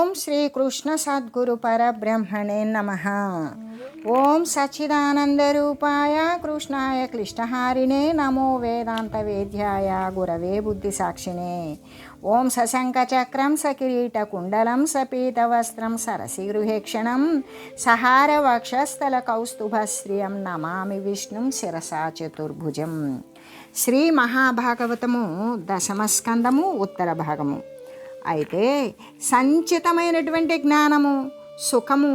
ఓం శ్రీ కృష్ణ సద్గురు పరబ్రహ్మణే నమః. ఓం సచ్చిదానంద రూపాయ కృష్ణాయ క్లిష్టహారిణే నమో వేదాంత వేద్యాయ గురవే బుద్ధి సాక్షిణే. ఓం సశంఖ చక్రం సకిరీట కుండలం సపీతవస్త్రం సరసిగృహేక్షణం సహార వక్షస్థల కౌస్తుభశ్రియం నమామి విష్ణుం శిరసా చతుర్భుజం. శ్రీ మహాభాగవతము దశమ స్కందము ఉత్తర భాగము. అయితే సంచితమైనటువంటి జ్ఞానము, సుఖము,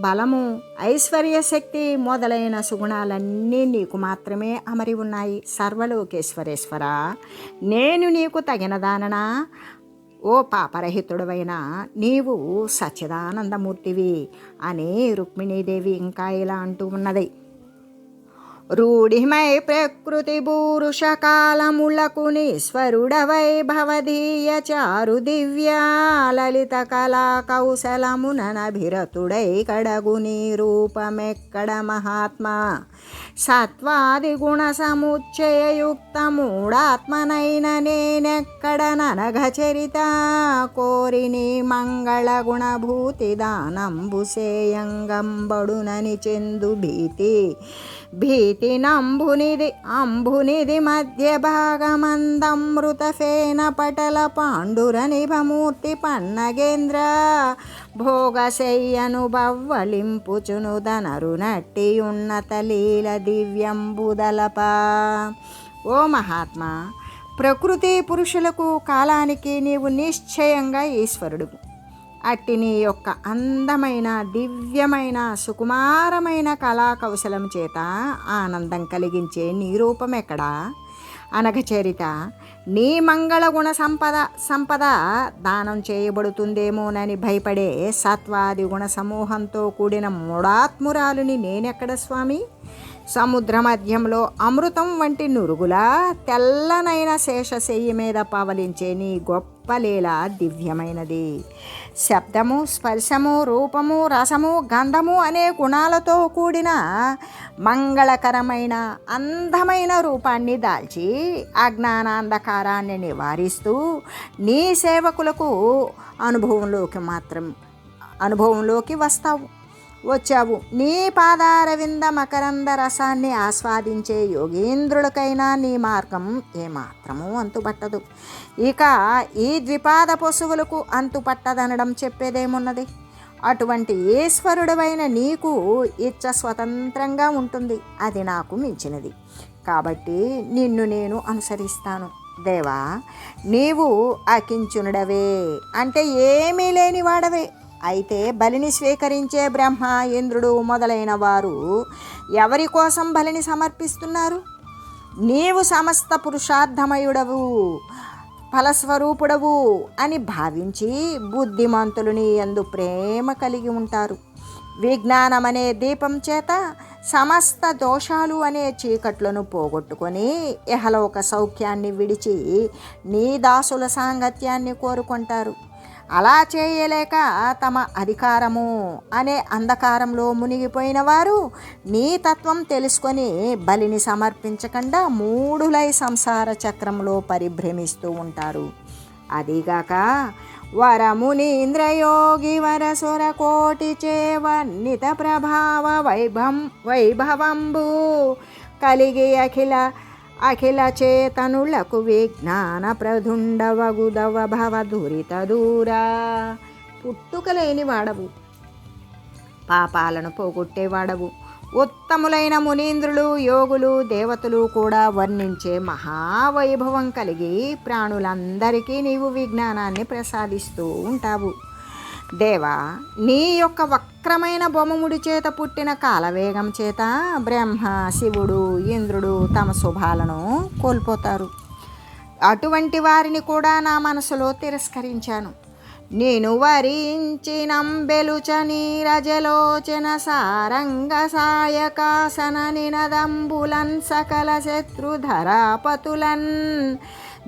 బలము, ఐశ్వర్యశక్తి మొదలైన సుగుణాలన్నీ నీకు మాత్రమే అమరి ఉన్నాయి. సర్వలోకేశ్వరేశ్వర, నేను నీకు తగినదాననా? ఓ పాపరహితుడవైన నీవు సచ్చిదానందమూర్తివి అని రుక్మిణీదేవి ఇంకా ఇలా అంటూ ఉన్నది. రూఢిమై ప్రకృతి భూరుష కాలములకు నీశ్వరుడవై భవధీయ చారు దివ్యా లలిత కళా కౌశలమునభిరతుడై కడగు నీ రూపమెక్కడ మహాత్మా. సత్వాది గుణ సముచ్చయయుక్త మూఢాత్మనైన నేనెక్కడ ననఘ చరిత కోరిని మంగళ గుణభూతి దానంబుసేయంగంబడునని చెందు భీతి అంబునిది మధ్య భాగమందమృతఫేన పటల పాండుర నిభమూర్తి పన్నగేంద్ర భోగశయ్యను బవ్వళింపుచును దనరు నట్టి ఉన్నత లీల దివ్యంబుదలప. ఓ మహాత్మా, ప్రకృతి పురుషులకు కాలానికి నీవు నిశ్చయంగా ఈశ్వరుడు. అట్టి నీ యొక్క అందమైన దివ్యమైన సుకుమారమైన కళా కౌశలం చేత ఆనందం కలిగించే నీ రూపం ఎక్కడా? అనఘచరిత, నీ మంగళగుణ సంపద దానం చేయబడుతుందేమోనని భయపడే సత్వాది గుణ సమూహంతో కూడిన మూఢాత్మురాలుని నేనెక్కడ స్వామి? సముద్ర మధ్యంలో అమృతం వంటి నురుగులా తెల్లనైన శేషశయ్య మీద పవలించే నీ గొప్ప లీల దివ్యమైనది. శబ్దము, స్పర్శము, రూపము, రసము, గంధము అనే గుణాలతో కూడిన మంగళకరమైన అందమైన రూపాన్ని దాల్చి అజ్ఞానాంధకారాన్ని నివారిస్తూ నీ సేవకులకు అనుభవంలోకి వచ్చావు. నీ పాదారవింద మకరంద రసాన్ని ఆస్వాదించే యోగీంద్రులకైనా నీ మార్గం ఏమాత్రమూ అంతుపట్టదు. ఇక ఈ ద్విపాద పశువులకు అంతుపట్టదనడం చెప్పేదేమున్నది? అటువంటి ఈశ్వరుడవైన నీకు ఇచ్చ స్వతంత్రంగా ఉంటుంది. అది నాకు మించినది కాబట్టి నిన్ను నేను అనుసరిస్తాను. దేవా, నీవు అకించునుడవే అంటే ఏమీ లేని వాడవే. అయితే బలిని స్వీకరించే బ్రహ్మ, ఇంద్రుడు మొదలైన వారు ఎవరి కోసం బలిని సమర్పిస్తున్నారు? నీవు సమస్త పురుషార్థమయుడవు, ఫలస్వరూపుడవు అని భావించి బుద్ధిమంతులు నీ యందు ప్రేమ కలిగి ఉంటారు. విజ్ఞానమనే దీపం చేత సమస్త దోషాలు అనే చీకట్లను పోగొట్టుకొని ఇహలోక సౌఖ్యాన్ని విడిచి నీ దాసుల సాంగత్యాన్ని కోరుకుంటారు. అలా చేయలేక తమ అధికారము అనే అంధకారంలో మునిగిపోయిన వారు నీ తత్వం తెలుసుకొని బలిని సమర్పించకుండా మూఢులై సంసార చక్రంలో పరిభ్రమిస్తూ ఉంటారు. అదిగాక వరమునీంద్రయోగి వరసుర కోటి చేవర్ణిత ప్రభావ వైభవంబు కలిగి అఖిల చేతనులకు విజ్ఞాన ప్రధుండవగుదవ భవ దురిత దూరా. పుట్టుకలేని వాడవు, పాపాలను పోగొట్టేవాడవు. ఉత్తములైన మునీంద్రులు, యోగులు, దేవతలు కూడా వర్ణించే మహావైభవం కలిగి ప్రాణులందరికీ నీవు విజ్ఞానాన్ని ప్రసాదిస్తూ ఉంటావు. దేవా, నీ యొక్క వక్రమైన బొమ్మముడి చేత పుట్టిన కాలవేగం చేత బ్రహ్మ, శివుడు, ఇంద్రుడు తమ శుభాలను కోల్పోతారు. అటువంటి వారిని కూడా నా మనసులో తిరస్కరించాను. నేను వరించినంబెలుచ నీరజలోచన సారంగ సాయకాసన నినదంబులన్ సకల శత్రుధరాపతులన్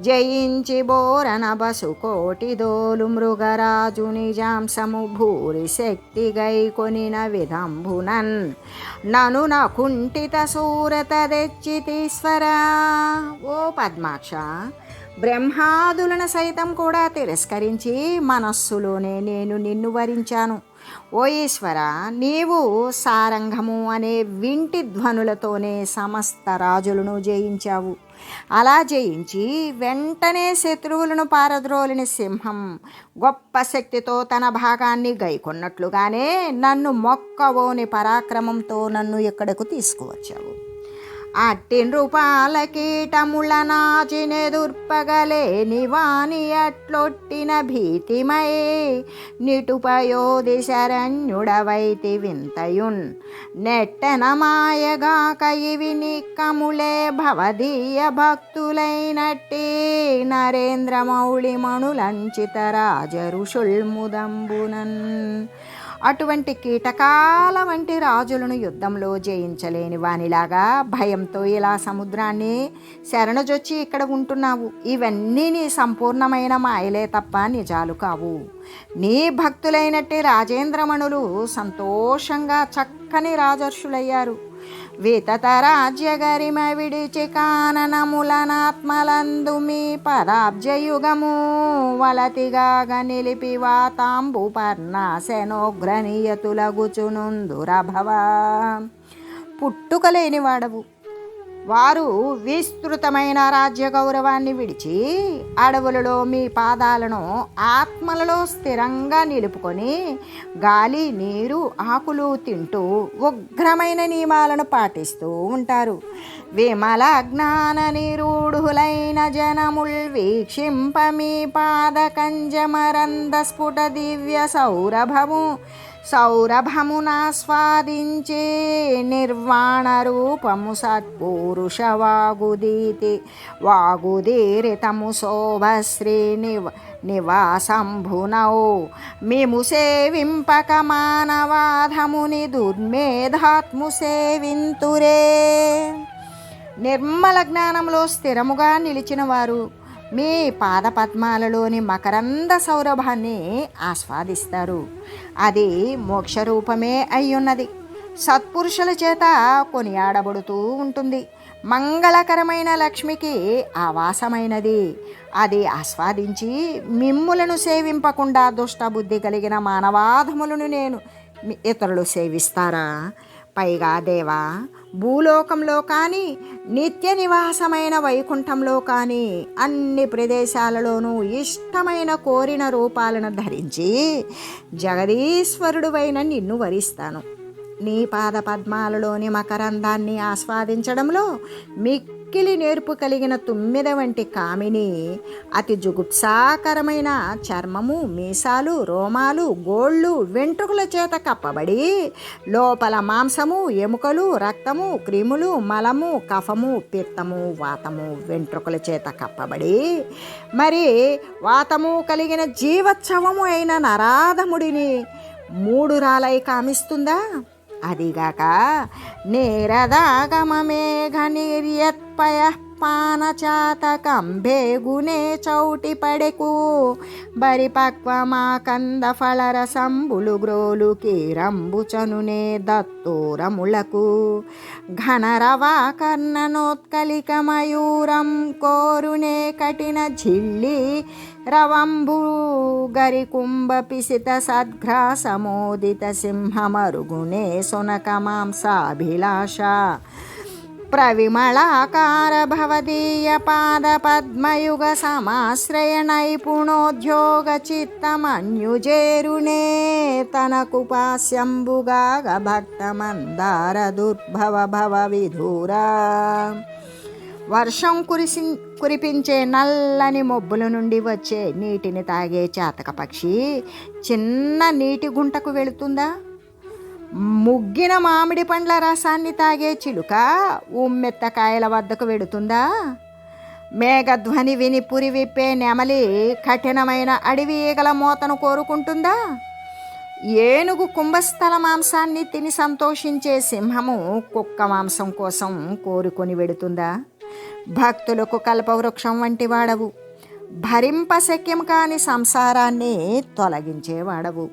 జయించి బోరన బసుకోటి దోలు మృగరాజు నిజాంశము భూరి శక్తి గై కొనిన విధంబునన్ నను నకుంఠిత సూరత తెచ్చితీశ్వర. ఓ పద్మాక్ష, బ్రహ్మాదులను సైతం కూడా తిరస్కరించి మనస్సులోనే నేను నిన్ను వరించాను. ఓ ఈశ్వర, నీవు సారంగము అనే వింటి ధ్వనులతోనే సమస్త రాజులను జయించావు. అలా జయించి వెంటనే శత్రువులను పారద్రోలిన సింహం గొప్ప శక్తితో తన భాగాన్ని గైకొన్నట్లుగానే నన్ను మొక్కవోని పరాక్రమంతో నన్ను ఇక్కడకు తీసుకువచ్చావు. అట్టి నృపాల కీటముల నాచినెదుర్పగలేని వాని అట్లొట్టిన భీతిమై నిటుపయోధి శరణ్యుడవైతి వింతయున్ నెట్టెన మాయగాక ఇవి నిక్కములే భవదీయ భక్తులైనట్టి నరేంద్రమౌళి మణులంచిత రాజఋషుల్ముదంబునన్. అటువంటి కీటకాల వంటి రాజులను యుద్ధంలో జయించలేని వానిలాగా భయంతో ఇలా సముద్రాన్ని శరణజొచ్చి ఇక్కడ ఉంటున్నావు. ఇవన్నీ నీ సంపూర్ణమైన మాయలే తప్ప నిజాలు కావు. నీ భక్తులైనట్టి రాజేంద్రమణులు సంతోషంగా చక్కని రాజర్షులయ్యారు. వితత రాజ్య గరిమ విడిచి కాననములనాత్మలందు మీ పదాబ్జయుగము వలతిగాగ నిలిపి వాతాంబు పర్ణాశనోగ్రనీయతులగుచునుందురభవ. పుట్టుకలేనివాడవు. వారు విస్తృతమైన రాజ్య గౌరవాన్ని విడిచి అడవులలో మీ పాదాలను ఆత్మలలో స్థిరంగా నిలుపుకొని గాలి, నీరు, ఆకులు తింటూ ఉగ్రమైన నియమాలను పాటిస్తూ ఉంటారు. విమల జ్ఞాన నిరూఢులైన జనముల్ వీక్షింప మీ పాదకంజమరంద స్ఫుట దివ్య సౌరభమునాస్వాదించే నిర్వాణ రూపము సత్పురుష వాగుదీరితము శోభశ్రీ నివాసంభునౌ మేము సేవింపక మానవాధముని దుర్మేధాత్ము సేవింతురే. నిర్మల జ్ఞానంలో స్థిరముగా నిలిచిన వారు మీ పాదపద్మాలలోని మకరంద సౌరభాన్ని ఆస్వాదిస్తారు. అది మోక్షరూపమే అయ్యున్నది. సత్పురుషుల చేత కొనియాడబడుతూ ఉంటుంది. మంగళకరమైన లక్ష్మికి ఆవాసమైనది. అది ఆస్వాదించి మిమ్ములను సేవింపకుండా దుష్టబుద్ధి కలిగిన మానవాధములను నేను ఇతరులు సేవిస్తారా? పైగా దేవా, భూలోకంలో కానీ నిత్య నివాసమైన వైకుంఠంలో కానీ అన్ని ప్రదేశాలలోనూ ఇష్టమైన కోరిన రూపాలను ధరించి జగదీశ్వరుడువైన నిన్ను వరిస్తాను. నీ పాద పద్మాలలోని మకరందాన్ని ఆస్వాదించడంలో మిక్కిలి నేర్పు కలిగిన తుమ్మెద వంటి కామిని అతి జుగుప్సాకరమైన చర్మము, మీసాలు, రోమాలు, గోళ్ళు, వెంట్రుకల చేత కప్పబడి లోపల మాంసము, ఎముకలు, రక్తము, క్రిములు, మలము, కఫము, పిత్తము, వాతము వెంట్రుకల చేత కప్పబడి మరి వాతము కలిగిన జీవోత్సవము అయిన నరాధముడిని మూడు రాలై కామిస్తుందా? అదిగాక నేరదాగమేఘ నిర్యత్పయ పానచాతకంభే గునే చౌటి పడెకు బరిపక్వమా కంద ఫలరసంబులు గ్రోలు కీరంబుచనునే దత్తూరములకు ఘనరవా కర్ణనోత్కలిక మయూరం కోరునే కఠిన ఝిల్లి రవంబు గరికుంభ పిసిత సద్ఘ్రాసమోదిత సింహమరుగునే సునక మాంసాభిలాష ప్రవిమళాకార భవదీయ పాద పద్మయుగ సమాశ్రయ నైపుణోద్యోగ చిత్తమన్యుజేరునే తనకు పాస్యంబుగాగ భక్త మందార దుర్భవ భవ విధూరా. వర్షం కురిపించే నల్లని మొబ్బుల నుండి వచ్చే నీటిని తాగే చాతక పక్షి చిన్న నీటి గుంటకు వెళుతుందా? ముగ్గిన మామిడి పండ్ల రసాన్ని తాగే చిలుక ఉమ్మెత్తకాయల వద్దకు వెడుతుందా? మేఘధ్వని విని పురి విప్పే నెమలి కఠినమైన అడవి ఈగల మోతను కోరుకుంటుందా? ఏనుగు కుంభస్థల మాంసాన్ని తిని సంతోషించే సింహము కుక్క మాంసం కోసం కోరుకొని వెడుతుందా? భక్తులకు కల్పవృక్షం వంటి వాడవు. భరింపశక్యం కాని సంసారాన్ని తొలగించేవాడవు.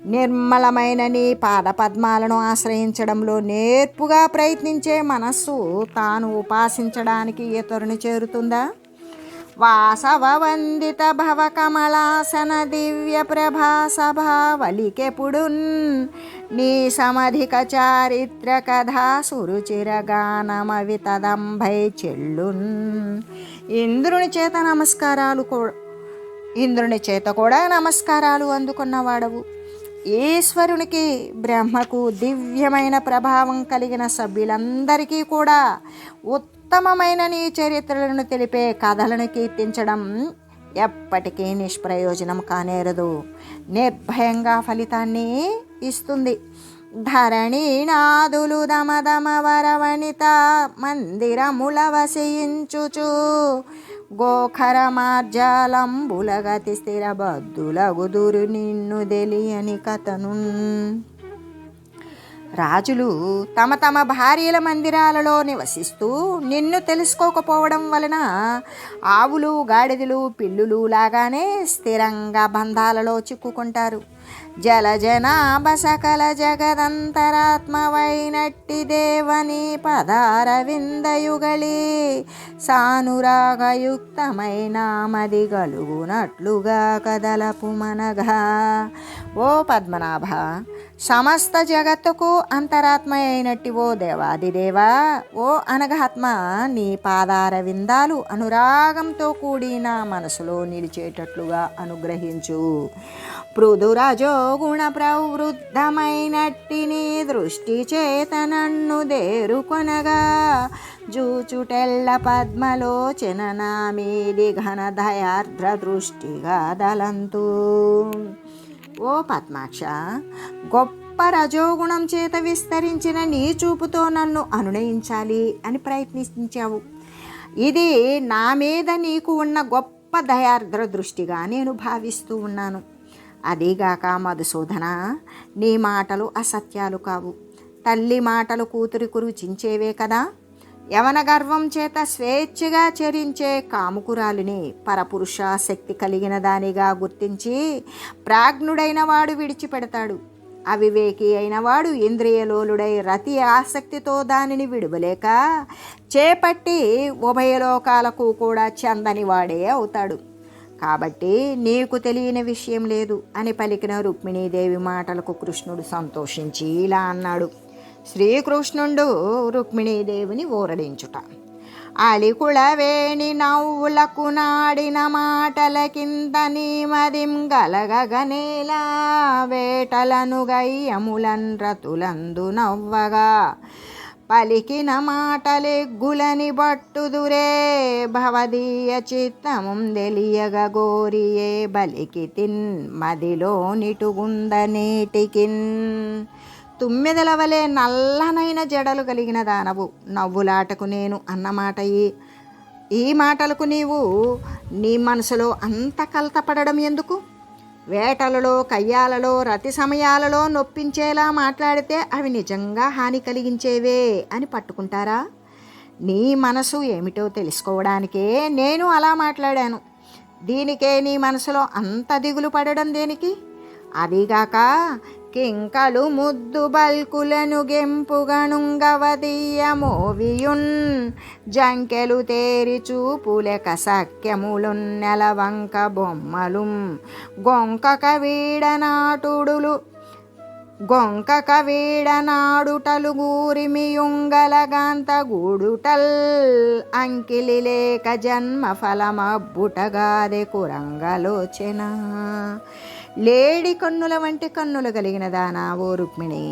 నిర్మలమైన నీ పాదపద్మాలను ఆశ్రయించడంలో నేర్పుగా ప్రయత్నించే మనస్సు తాను ఉపాసించడానికి ఇతరుని చేరుతుందా? వాసవవందిత భవ కమలాసన దివ్య ప్రభా సభావలికెపుడున్ నీ సమధిక చారిత్ర కథా సురుచిరగానమవి తదంభై చెల్లున్. ఇంద్రుని చేత కూడా నమస్కారాలు అందుకున్నవాడవు. ఈశ్వరునికి, బ్రహ్మకు దివ్యమైన ప్రభావం కలిగిన సభ్యులందరికీ కూడా ఉత్తమమైన నీ చరిత్రలను తెలిపే కథలను కీర్తించడం ఎప్పటికీ నిష్ప్రయోజనం కానేరదు, నిర్భయంగా ఫలితాన్ని ఇస్తుంది. ధరణీనాదులు దమదమ వరవనిత మందిరముల వసించుచు గోఖర మార్జాలంబులగతి స్థిరబద్దులగుదురు నిన్ను తెలియని కథను. రాజులు తమ తమ భార్యల మందిరాలలో నివసిస్తూ నిన్ను తెలుసుకోకపోవడం వలన ఆవులు, గాడిదలు, పిల్లులు లాగానే స్థిరంగా బంధాలలో చిక్కుకుంటారు. జలజనాభ సకల జగదంతరాత్మవైనట్టి దేవని పదారవిందయుగళి సానురాగయుక్తమైన మది గలుగునట్లుగా కదలపు మనగా. ఓ పద్మనాభ, సమస్త జగత్తుకు అంతరాత్మ అయినట్టి ఓ దేవాదిదేవా, ఓ అనగాత్మ, నీ పాదార విందాలు అనురాగంతో కూడి నా మనసులో నిలిచేటట్లుగా అనుగ్రహించు. పృథురజో గుణ ప్రవృద్ధమైనట్టి నీ దృష్టి చేత నన్ను దేరుకొనగా జూచుటెల్ల పద్మలోచన నా మీది ఘన దయార్ద్ర దృష్టిగా దలంతు. ఓ పద్మాక్ష, గొప్ప రజోగుణం చేత విస్తరించిన నీ చూపుతో నన్ను అనునయించాలి అని ప్రయత్నించావు. ఇది నా మీద నీకు ఉన్న గొప్ప దయార్ద్ర దృష్టిగా నేను భావిస్తూ ఉన్నాను. అదీగాక మధుసూదన, నీ మాటలు అసత్యాలు కావు. తల్లి మాటలు కూతురికి రుచించేవే కదా. యవన గర్వం చేత స్వేచ్ఛగా చరించే కాముకురాలిని పరపురుష శక్తి కలిగిన దానిగా గుర్తించి ప్రాజ్ఞుడైన వాడు విడిచిపెడతాడు. అవివేకి అయిన వాడు ఇంద్రియలోలుడై రతి ఆసక్తితో దానిని విడువలేక చేపట్టి ఉభయలోకాలకు కూడా చెందని వాడే అవుతాడు. కాబట్టి నీకు తెలియని విషయం లేదు అని పలికిన రుక్మిణీదేవి మాటలకు కృష్ణుడు సంతోషించి ఇలా అన్నాడు. శ్రీకృష్ణుడు రుక్మిణీదేవిని ఊరడించుట. అలికుళవేణి నవ్వులకు నాడిన మాటల కింద నీ మదిం గలగగనేలా వేటలను గయ్యములన్ రతులందు నవ్వగా పలికిన మాటలెగ్గులని బట్టుదురే భవదీయ చిత్తముం తెలియగ గోరియే బలికి తిన్ మదిలో నిటుగుంద నేటికిన్. తుమ్మెదల వలె నల్లనైన జడలు కలిగిన దానవు, నవ్వులాటకు నేను అన్నమాట ఈ మాటలకు నీవు నీ మనసులో అంత కలతపడడం ఎందుకు? వేటలలో, కయ్యాలలో, రతి సమయాలలో నొప్పించేలా మాట్లాడితే అవి నిజంగా హాని కలిగించేవే అని పట్టుకుంటారా? నీ మనసు ఏమిటో తెలుసుకోవడానికే నేను అలా మాట్లాడాను. దీనికే నీ మనసులో అంత దిగులు పడడం దేనికి? అదిగాక కింకలు ముద్దు బల్కులను గెంపుగనుంగవదీయ మోవియున్ జంకెలు తేరి చూపులెక సఖ్యములున్ నెలవంక బొమ్మలుం గొంకక వీడనాడుటలు గూరిమియుంగలగాంత గూడుటల్ అంకిలి లేక జన్మ ఫలమబ్బుటగాదే కురంగలోచన. లేడి కన్నుల వంటి కన్నులు కలిగిన దానా ఓ రుక్మిణి,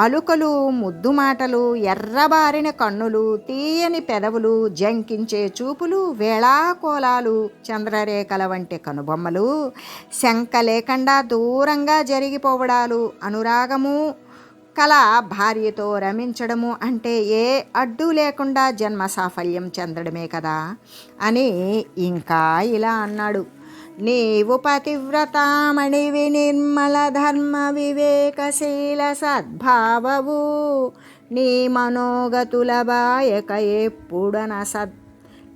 అలుకలు, ముద్దు మాటలు, ఎర్రబారిన కన్నులు, తీయని పెదవులు, జంకించే చూపులు, వేళాకోలాలు, చంద్రరేఖల వంటి కనుబొమ్మలు, శంక లేకుండా దూరంగా జరిగిపోవడాలు, అనురాగము కల భార్యతో రమించడము అంటే ఏ అడ్డు లేకుండా జన్మ సాఫల్యం చెందడమే కదా అని ఇంకా ఇలా అన్నాడు. నీవు పతివ్రతామణివి, నిర్మల ధర్మ వివేకశీల సద్భావవు, నీ మనోగతుల బాయక ఎప్పుడన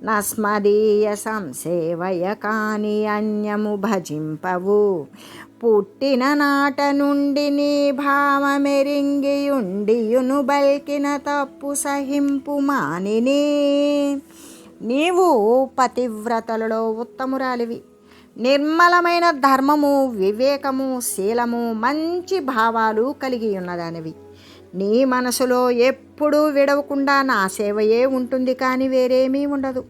నస్మదీయ సంసేవయ కాని అన్యము భజింపవు. పుట్టిన నాట నుండి నీ భావమెరింగియుండియును బల్కిన తప్పు సహింపు మానిని. నీవు పతివ్రతలలో ఉత్తమురాలివి. నిర్మలమైన ధర్మము, వివేకము, శీలము, మంచి భావాలు కలిగి ఉన్నదానివి. నీ మనసులో ఎప్పుడూ విడవకుండా నా సేవయే ఉంటుంది, కానీ వేరేమీ ఉండదు.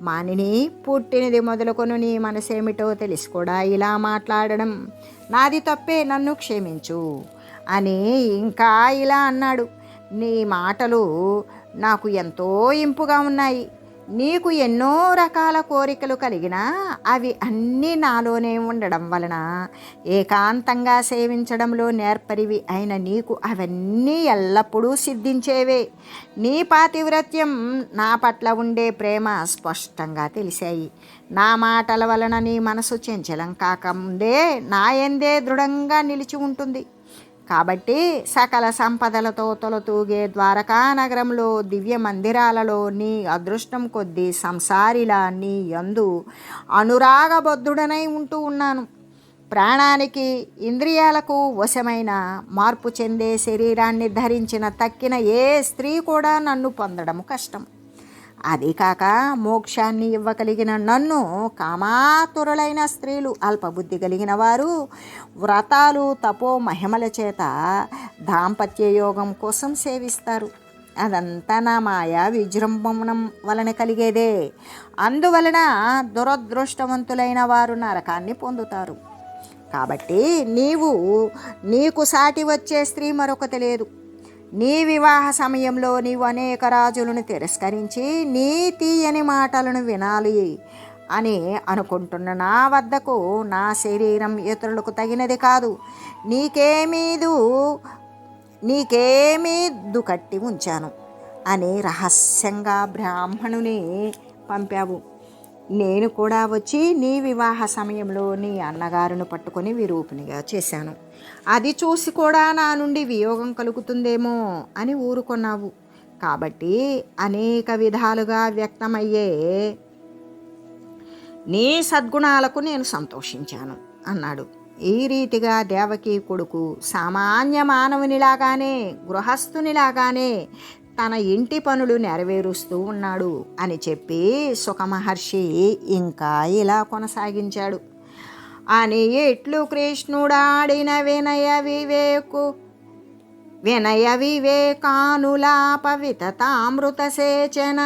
మానిని, పుట్టినది మొదలుకొని నీ మనసేమిటో తెలిసి కూడా ఇలా మాట్లాడడం నాది తప్పే, నన్ను క్షమించు అని ఇంకా ఇలా అన్నాడు. నీ మాటలు నాకు ఎంతో ఇంపుగా ఉన్నాయి. నీకు ఎన్నో రకాల కోరికలు కలిగినా అవి అన్నీ నాలోనే ఉండడం వలన ఏకాంతంగా సేవించడంలో నేర్పరివి అయిన నీకు అవన్నీ ఎల్లప్పుడూ సిద్ధించేవే. నీ పాతివ్రత్యం, నా పట్ల ఉండే ప్రేమ స్పష్టంగా తెలిసాయి. నా మాటల వలన నీ మనసు చంచలం కాకముందే నా యందే దృఢంగా నిలిచి ఉంటుంది. కాబట్టి సకల సంపదలతో తొలతూగే ద్వారకా నగరంలో దివ్య మందిరాలలో నీ అదృష్టం కొద్దీ సంసారిలా నీ యందు అనురాగబద్ధుడనై ఉంటూ ఉన్నాను. ప్రాణానికి, ఇంద్రియాలకు వశమైన మార్పు చెందే శరీరాన్ని ధరించిన తక్కిన ఏ స్త్రీ కూడా నన్ను పొందడం కష్టం. అది కాక మోక్షాన్ని ఇవ్వగలిగిన నన్ను కామాతురులైన స్త్రీలు, అల్పబుద్ధి కలిగిన వారు వ్రతాలు, తపో మహిమల చేత దాంపత్య యోగం కోసం సేవిస్తారు. అదంతా నా మాయా విజృంభణం వలన కలిగేదే. అందువలన దురదృష్టవంతులైన వారు నరకాన్ని పొందుతారు. కాబట్టి నీకు సాటి వచ్చే స్త్రీ మరొకటి లేదు. నీ వివాహ సమయంలో నీవు అనేక రాజులను తిరస్కరించి నీ తీయని మాటలను వినాలి అని అనుకుంటున్న నా వద్దకు నా శరీరం ఇతరులకు తగినది కాదు. నీకేమీ దుకట్టి ఉంచాను అని రహస్యంగా బ్రాహ్మణుని పంపావు. నేను కూడా వచ్చి నీ వివాహ సమయంలో నీ అన్నగారును పట్టుకొని విరూపినిగా చేశాను. అది చూసి కూడా నా నుండి వియోగం కలుగుతుందేమో అని ఊరుకొన్నావు. కాబట్టి అనేక విధాలుగా వ్యక్తమయ్యే నీ సద్గుణాలకు నేను సంతోషించాను అన్నాడు. ఈ రీతిగా దేవకీ కొడుకు సామాన్య మానవునిలాగానే, గృహస్థునిలాగానే తన ఇంటి పనులు నెరవేరుస్తూ ఉన్నాడు అని చెప్పి సుఖమహర్షి ఇంకా ఇలా కొనసాగించాడు. అని ఇట్లు కృష్ణుడాడిన వినయ వివేకానులాపవితతామృత సేచన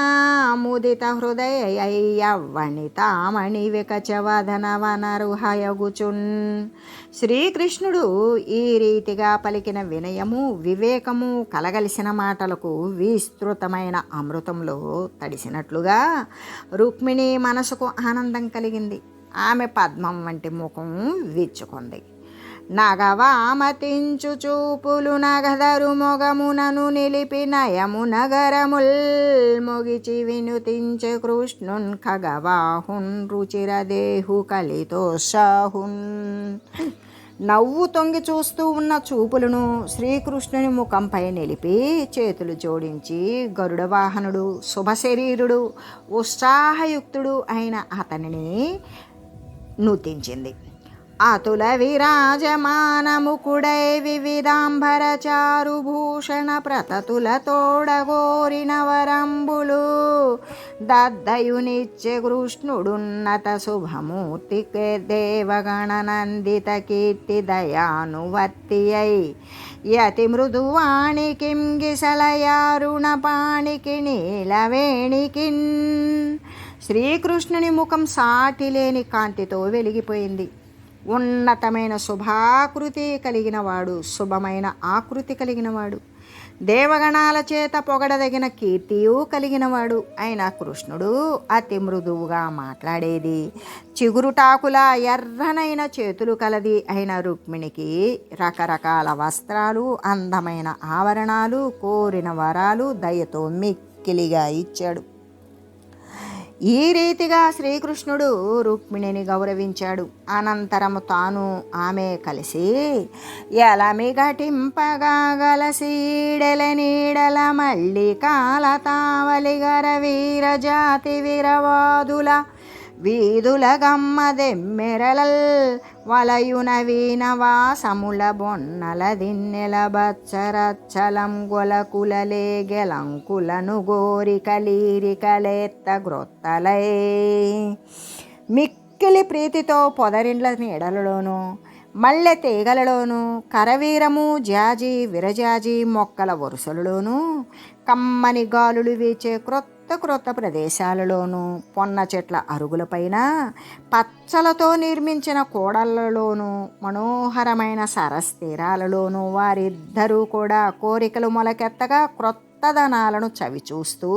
ముదిత హృదయవణితామణి వికచవదనవనరుహయగుచున్. శ్రీకృష్ణుడు ఈ రీతిగా పలికిన వినయము, వివేకము కలగలిసిన మాటలకు విస్తృతమైన అమృతంలో తడిసినట్లుగా రుక్మిణి మనసుకు ఆనందం కలిగింది. ఆమె పద్మం వంటి ముఖం విచ్చుకుంది. నగవామతించు చూపులు నగదరు మొగమునను నిలిపి నయము నగరముల్ మొగిచి వినుతించే కృష్ణున్ ఖగవాహున్ రుచిరదేహు కలితోషాహున్. నవ్వు తొంగి చూస్తూ ఉన్న చూపులను శ్రీకృష్ణుని ముఖంపై నిలిపి చేతులు జోడించి గరుడ వాహనుడు, శుభశరీరుడు, ఉత్సాహయుక్తుడు అయిన అతనిని నూతించింది. అతుల విరాజమానముకుడై వివిధాంబర చారుభూషణ ప్రతతుల తోడగోరిన వరంబులు దద్దయునిచ్చే కృష్ణుడున్నత శుభమూర్తి దేవగణనందిత కీర్తి దయానువర్తి అయి యతి మృదువాణి కింగిసలయారుణ పాణికి నీలవేణికిన్. శ్రీకృష్ణుని ముఖం సాటిలేని కాంతితో వెలిగిపోయింది. ఉన్నతమైన శుభాకృతి కలిగినవాడు, శుభమైన ఆకృతి కలిగినవాడు, దేవగణాల చేత పొగడదగిన కీర్తియు కలిగినవాడు అయిన కృష్ణుడు అతి మృదువుగా మాట్లాడేది, చిగురుటాకుల ఎర్రనైన చేతులు కలది అయిన రుక్మిణికి రకరకాల వస్త్రాలు, అందమైన ఆభరణాలు, కోరిన వరాలు దయతో మిక్కిలిగా ఇచ్చాడు. ఈ రీతిగా శ్రీకృష్ణుడు రుక్మిణిని గౌరవించాడు. అనంతరము తాను ఆమె కలిసి ఎలమి ఘటింపగా గలసీడెల నీడల మళ్ళీ కాల తావలిగర వీర జాతి వీరవాదుల వీధుల గమ్మదెమ్మెరలల్ వలయున వీణవాసముల బొన్నల దిన్నెల బచ్చరచ్చలం గొలకులలే గెలంకులను గోరికలీరికలేత్త గ్రొత్తలై మిక్కిలి ప్రీతితో పొదరిండ్ల నీడలలోనూ మల్లె తీగలలోనూ కరవీరము జాజి విరజాజి మొక్కల వరుసలలోనూ కమ్మని గాలులు వీచే క్రొత్త క్రొత్త ప్రదేశాలలోనూ పొన్న చెట్ల అరుగులపైన పచ్చలతో నిర్మించిన కూడళ్లలోనూ మనోహరమైన సరస్తీరాలలోనూ వారిద్దరూ కూడా కోరికలు మొలకెత్తగా క్రొత్తదనాలను చవిచూస్తూ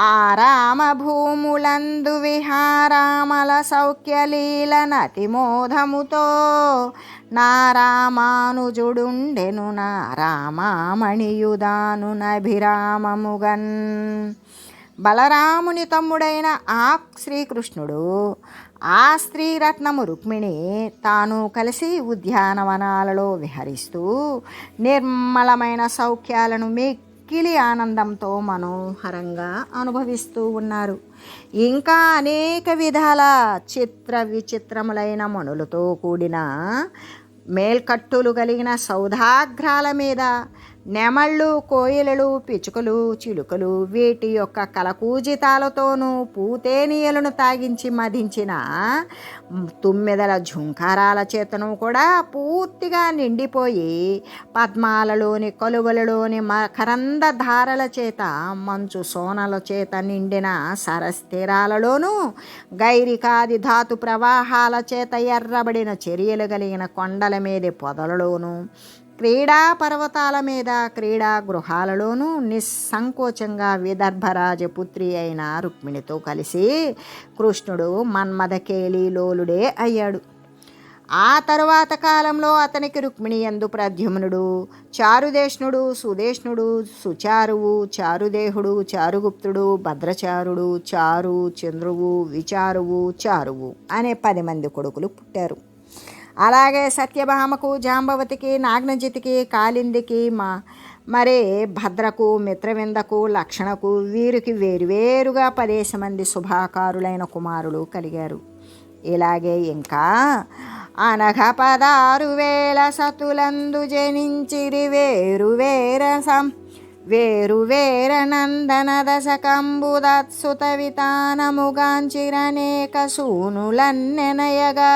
ఆరామ భూములందు విహారామల సౌఖ్యలీల నతిమోధముతో నా రామానుజుడుండెను నా రామామణియుదాను నభిరామముగన్. బలరాముని తమ్ముడైన ఆ శ్రీకృష్ణుడు ఆ స్త్రీరత్నము రుక్మిణి తాను కలిసి ఉద్యానవనాలలో విహరిస్తూ నిర్మలమైన సౌఖ్యాలను మిక్కిలి ఆనందంతో మనోహరంగా అనుభవిస్తూ ఉన్నారు. ఇంకా అనేక విధాల చిత్ర విచిత్రములైన మణులతో కూడిన మేల్కట్టులు కలిగిన సౌధాగ్రాల మీద నెమళ్ళు కోయిలలు పిచుకలు చిలుకలు వీటి యొక్క కలకూజితాలతోనూ పూతేనీయలను తాగించి మధించిన తుమ్మెదల ఝుంకారాల చేతను కూడా పూర్తిగా నిండిపోయి పద్మాలలోని కలువలలోని మకరంద ధారల చేత మంచు సోనల చేత నిండిన సరస్తీరాలలోనూ గైరికాది ధాతు ప్రవాహాల చేత ఎర్రబడిన చర్యలు కలిగిన కొండల మీద పొదలలోనూ క్రీడా పర్వతాల మీద క్రీడా గృహాలలోనూ నిస్సంకోచంగా విదర్భరాజపుత్రి అయిన రుక్మిణితో కలిసి కృష్ణుడు మన్మథకేళీలోలుడే అయ్యాడు. ఆ తరువాత కాలంలో అతనికి రుక్మిణి యందు ప్రద్యుమ్నుడు, చారుదేష్ణుడు, సుదేష్ణుడు, సుచారువు, చారుదేహుడు, చారుగుప్తుడు, భద్రచారుడు, చారు, చంద్రువు, విచారువు, చారువు అనే 10 మంది కొడుకులు పుట్టారు. అలాగే సత్యభామకు, జాంబవతికి, నాగ్నజితికి, కాళిందికి, మరే భద్రకు, మిత్రవిందకు, లక్షణకు వీరికి వేరువేరుగా 10 మంది శుభాకారులైన కుమారులు కలిగారు. ఇలాగే ఇంకా అనఘ 16,000 సతులందు జనించిరి వేరువేర నందన దశకంబుదత్సుత వితానముగాంచిరనేక సూనులన్నెనయగా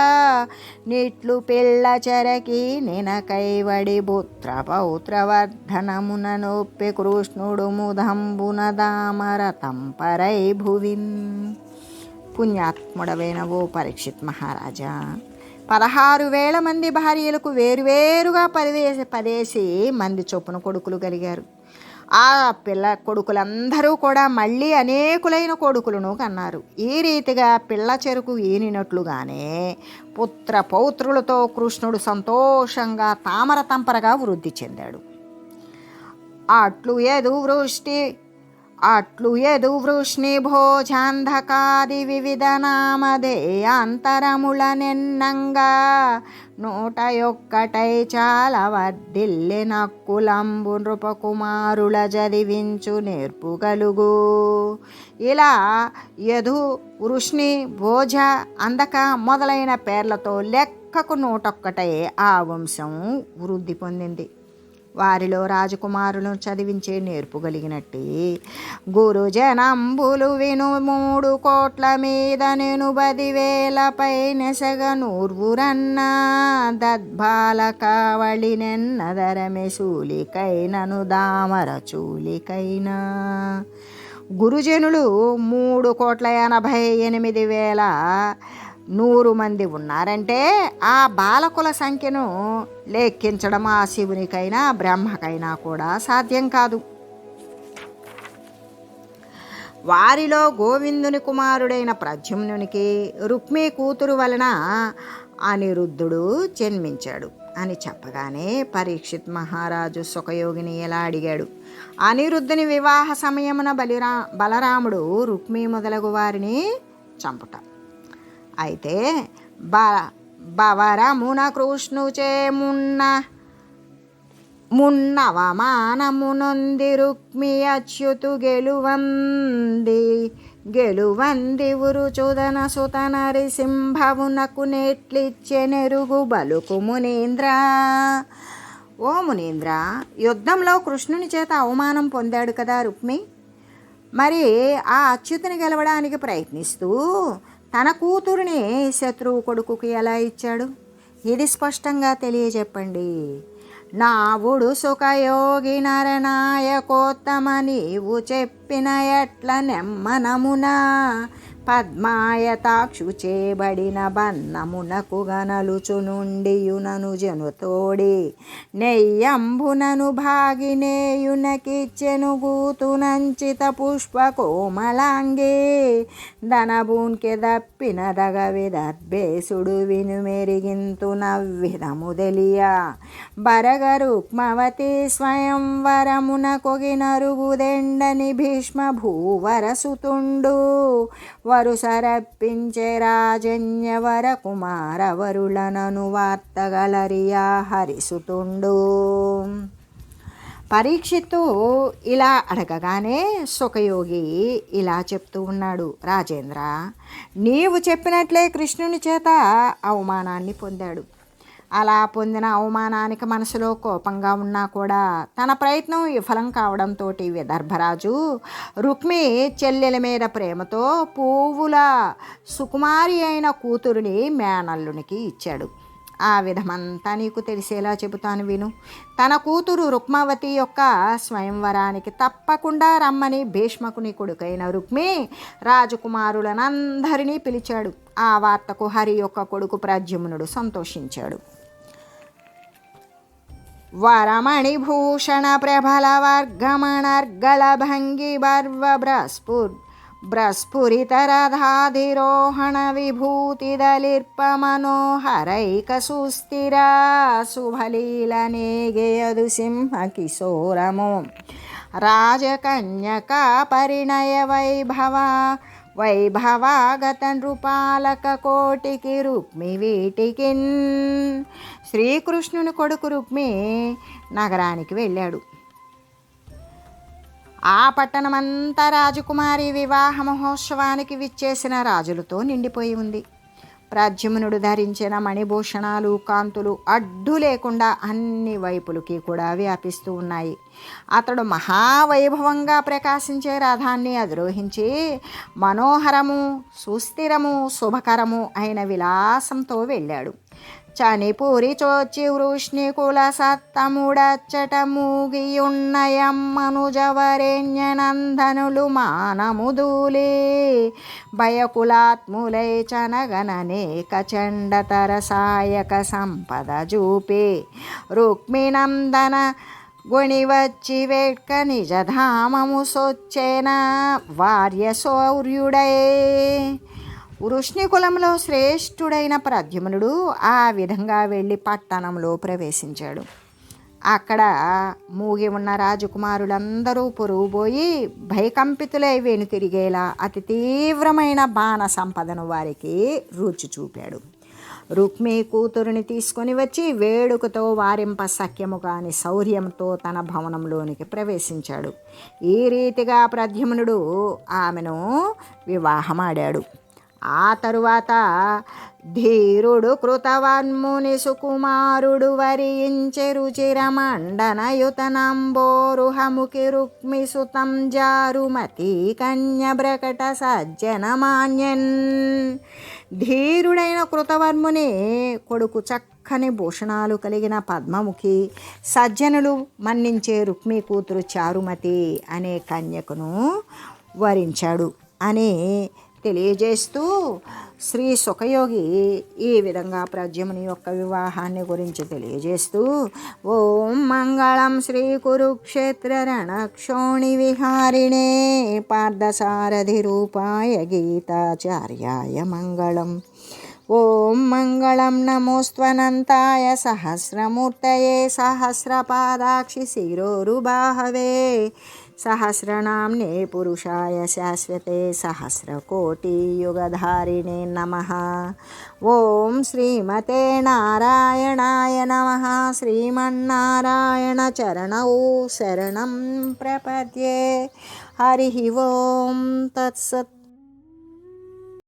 నిట్లు పిల్ల చెరకి నినకైవడి పుత్ర పౌత్రవర్ధనమున నొప్పి కృష్ణుడు ముదంబున దామరతంపరై భువిన్. పుణ్యాత్ముడవైన ఓ పరీక్షిత్ మహారాజా, 16,000 మంది భార్యలకు వేరువేరుగా 10 మంది చొప్పున కొడుకులు కలిగారు. ఆ పిల్ల కొడుకులందరూ కూడా మళ్ళీ అనేకులైన కొడుకులను కన్నారు. ఈ రీతిగా పిల్ల చెరుకు ఈనినట్లుగానే పుత్ర పౌత్రులతో కృష్ణుడు సంతోషంగా తామర తంపరగా వృద్ధి చెందాడు. అట్లు యదు వృష్ణి భోజాంధకాది వివిధ నామధేయాంతరముల నెన్నంగా 101 చాలా వర్ధిల్లె నక్కులంబు నృపకుమారుల చదివించు నేర్పుగలుగు. ఇలా యదు, వృష్ణి, భోజ, అందక మొదలైన పేర్లతో లెక్కకు 101 ఆ వంశం వృద్ధి పొందింది. వారిలో రాజకుమారులను చదివించే నేర్పు కలిగినట్టే గురుజనంబులు విను 3 కోట్ల మీద నేను 10,000 నెసగ నూర్వురన్న దద్బాలకావళి నెన్నదరమె శూలికైనను దామర చూలికైనా. గురుజనులు 3,88,100 మంది ఉన్నారంటే ఆ బాలకుల సంఖ్యను లెక్కించడం ఆ శివునికైనా బ్రహ్మకైనా కూడా సాధ్యం కాదు. వారిలో గోవిందుని కుమారుడైన ప్రద్యుమ్నునికి రుక్మి కూతురు వలన అనిరుద్ధుడు జన్మించాడు అని చెప్పగానే పరీక్షిత్ మహారాజు సుఖయోగిని ఎలా అడిగాడు. అనిరుద్ధుని వివాహ సమయమున బలరాముడు రుక్మి మొదలగు వారిని చంపుట. అయితే బవరమున కృష్ణుచే మున్నవమానమునొంది రుక్మి అచ్యుతు గెలువంది గెలువందివురు చుదన సుత నరసింహవునకు నెట్లిచ్చెనెరుగు బలుకు మునీంద్ర. ఓ మునీంద్ర, యుద్ధంలో కృష్ణుని చేత అవమానం పొందాడు కదా రుక్మి. మరి ఆ అచ్యుతుని గెలవడానికి ప్రయత్నిస్తూ తన కూతురిని శత్రువు కొడుకుకి ఎలా ఇచ్చాడు? ఇది స్పష్టంగా తెలియజెప్పండి. నావుడు సుఖయోగి నరనాయకోత్తమ నీవు చెప్పిన ఎట్ల నెమ్మనమున పద్మాయతాక్షు చేబడిన బన్నమునకు గనలుచునుండియునను జనుతోడి నెయ్యంబునను భాగినేయునకిచ్చెను గూతునంచిత పుష్ప కోమలాంగే ధనభూన్కె దప్పిన దగవిదర్భేసుడు విను మెరిగింతు నవ్విధము తెలియ బరగ రుక్మవతి స్వయంవరమున కొగినరుగుదెండని భీష్మ భూవరసుతుండు వరుసరప్పించే రాజన్యవర కుమారవరులనను వార్తగలరియా హరిసుతుండు. పరీక్షిత్తు ఇలా అడగగానే సుఖయోగి ఇలా చెప్తూ ఉన్నాడు. రాజేంద్ర, నీవు చెప్పినట్లే కృష్ణుని చేత అవమానాన్ని పొందాడు. అలా పొందిన అవమానానికి మనసులో కోపంగా ఉన్నా కూడా తన ప్రయత్నం విఫలం కావడంతో విదర్భరాజు రుక్మి చెల్లెల మీద ప్రేమతో పువ్వుల సుకుమారి అయిన కూతురిని మేనల్లునికి ఇచ్చాడు. ఆ విధమంతా నీకు తెలిసేలా చెబుతాను విను. తన కూతురు రుక్మావతి యొక్క స్వయంవరానికి తప్పకుండా రమ్మని భీష్మకుని కొడుకైన రుక్మి రాజకుమారులనందరినీ పిలిచాడు. ఆ వార్తకు హరి యొక్క కొడుకు ప్రద్యుమ్నుడు సంతోషించాడు. వరమణిభూషణ ప్రబల వర్గమణర్గళ భంగి బర్వ బ్రస్ఫురితరధాధిరోహణ విభూతిదలిర్ప మనోహరైక సుస్థిర శుభలీల నేగేయదు సింహ కిశోరము రాజకన్యక పరిణయ వైభవాగత నృపాలక కోటికి రుక్మి వీటికిన్. శ్రీకృష్ణుని కొడుకు రుక్మి నగరానికి వెళ్ళాడు. ఆ పట్టణమంతా రాజకుమారి వివాహ మహోత్సవానికి విచ్చేసిన రాజులతో నిండిపోయి ఉంది. ప్రద్యుమ్నుడు ధరించిన మణిభూషణాలు కాంతులు అడ్డు లేకుండా అన్ని వైపులకి కూడా వ్యాపిస్తూ ఉన్నాయి. అతడు మహావైభవంగా ప్రకాశించే రథాన్ని అధిరోహించి మనోహరము సుస్థిరము శుభకరము అయిన విలాసంతో వెళ్ళాడు. చనిపూరి చోచి వృష్ణికుల సత్తముడచ్చట మూగియున్నయమ్మనుజవరేణ్యనందనులు మానముదూలి భయకులాత్ములై చనగననేక చండతర సాయక సంపద జూపి రుక్మినందన గొణివచ్చి వేట్క నిజధామము సొచ్చేన వార్య శౌర్యుడై. వృష్ణికులంలో శ్రేష్ఠుడైన ప్రద్యుమ్నుడు ఆ విధంగా వెళ్ళి పట్టణంలో ప్రవేశించాడు. అక్కడ మూగి ఉన్న రాజకుమారులందరూ పొరుగుపోయి భయకంపితులై వెనుతిరిగేలా అతి తీవ్రమైన బాణ సంపదను వారికి రుచి చూపాడు. రుక్మి కూతురుని తీసుకొని వచ్చి వేడుకతో వారింప సఖ్యము కాని శౌర్యంతో తన భవనంలోనికి ప్రవేశించాడు. ఈ రీతిగా ప్రద్యుమ్నుడు ఆమెను వివాహమాడాడు. ఆ తరువాత ధీరుడు కృతవన్ముని సుకుమారుడు వరించె రుచిరమండనయుతనంబోరుహముఖి రుక్మి సుతం జారుమతి కన్యబ్రకట సజ్జనమాన్యన్. ధీరుడైన కృతవర్ముని కొడుకు చక్కని భూషణాలు కలిగిన పద్మముఖి సజ్జనులు మన్నించే రుక్మి కూతురు చారుమతి అనే కన్యకును వరించాడు అని తెలియజేస్తూ శ్రీ సుఖయోగి ఈ విధంగా ప్రద్యుమ్నుని యొక్క వివాహాన్ని గురించి తెలియజేస్తూ ఓం మంగళం శ్రీ కురుక్షేత్ర రణక్షోణి విహారిణే పార్థసారథి రూపాయ గీతాచార్యాయ మంగళం. ఓం మంగళం నమోస్త్వనంతాయ సహస్రమూర్తయే సహస్రపాదాక్షి శిరోరుబాహవే సహస్రనామ్నే పురుషాయ శాశ్వతే సహస్రకోటియుగధారిణే నమః. ఓం శ్రీమతే నారాయణాయ నమః. శ్రీమన్నారాయణ చరణౌ శరణం ప్రపద్యే. హరి ఓం తత్సత్.